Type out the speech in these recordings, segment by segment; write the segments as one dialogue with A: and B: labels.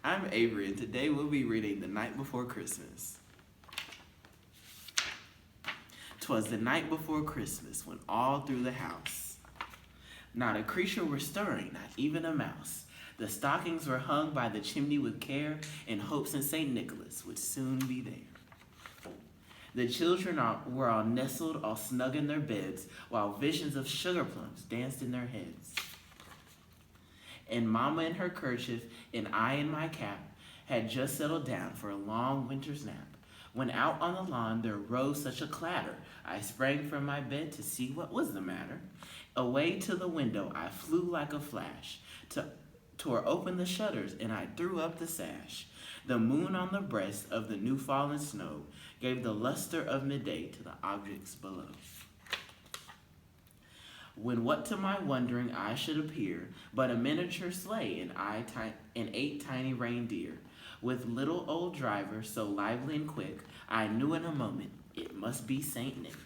A: I'm Avery, and today we'll be reading The Night Before Christmas. 'Twas the night before Christmas, when all through the house not a creature were stirring, not even a mouse. The stockings were hung by the chimney with care, in hopes St. Nicholas would soon be there. The children were all nestled, all snug in their beds, while visions of sugar plums danced in their heads. And Mama in her kerchief, and I in my cap, had just settled down for a long winter's nap, when out on the lawn there rose such a clatter. I sprang from my bed to see what was the matter. Away to the window I flew like a flash, tore open the shutters, and I threw up the sash. The moon on the breast of the new fallen snow gave the luster of midday to the objects below. When what to my wondering eye should appear but a miniature sleigh and 8 tiny reindeer, with little old driver so lively and quick, I knew in a moment it must be Saint Nick.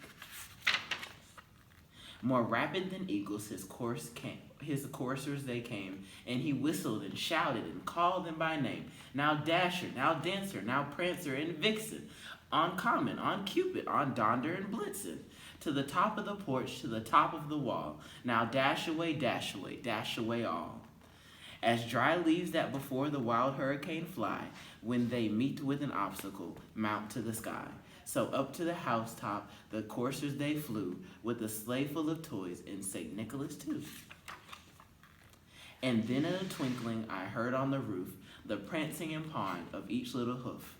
A: More rapid than eagles his coursers they came, and he whistled and shouted and called them by name. Now Dasher, now Dancer, now Prancer and Vixen, on Comet, on Cupid, on Donder and Blitzen, to the top of the porch, to the top of the wall. Now dash away, dash away, dash away all. As dry leaves that before the wild hurricane fly, when they meet with an obstacle, mount to the sky. So up to the housetop the coursers they flew, with a sleigh full of toys, and St. Nicholas too. And then in a twinkling I heard on the roof the prancing and pawing of each little hoof.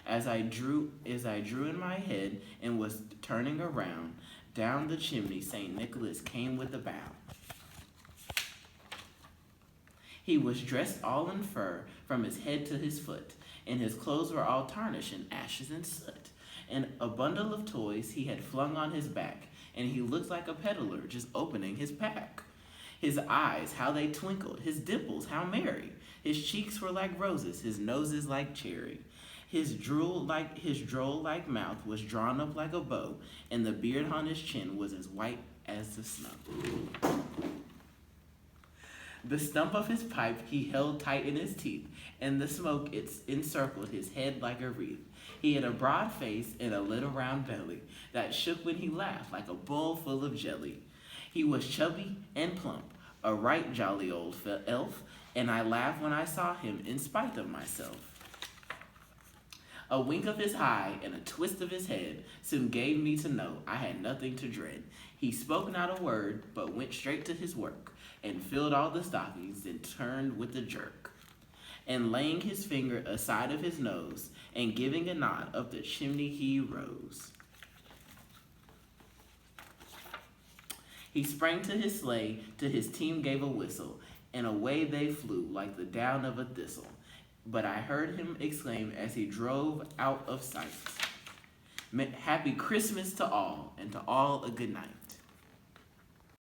A: As I drew in my head and was turning around, down the chimney St. Nicholas came with a bow. He was dressed all in fur from his head to his foot, and his clothes were all tarnished in ashes and soot. And a bundle of toys he had flung on his back, and he looked like a peddler just opening his pack. His eyes, how they twinkled, his dimples, how merry. His cheeks were like roses, his nose is like cherry. His droll-like mouth was drawn up like a bow, and the beard on his chin was as white as the snow. The stump of his pipe he held tight in his teeth, and the smoke encircled his head like a wreath. He had a broad face and a little round belly that shook when he laughed like a bowl full of jelly. He was chubby and plump, a right jolly old elf, and I laughed when I saw him in spite of myself. A wink of his eye and a twist of his head soon gave me to know I had nothing to dread. He spoke not a word, but went straight to his work, and filled all the stockings, then turned with a jerk. And laying his finger aside of his nose, and giving a nod, up the chimney he rose. He sprang to his sleigh, to his team gave a whistle, and away they flew like the down of a thistle. But I heard him exclaim as he drove out of sight, "Happy Christmas to all, and to all a good night."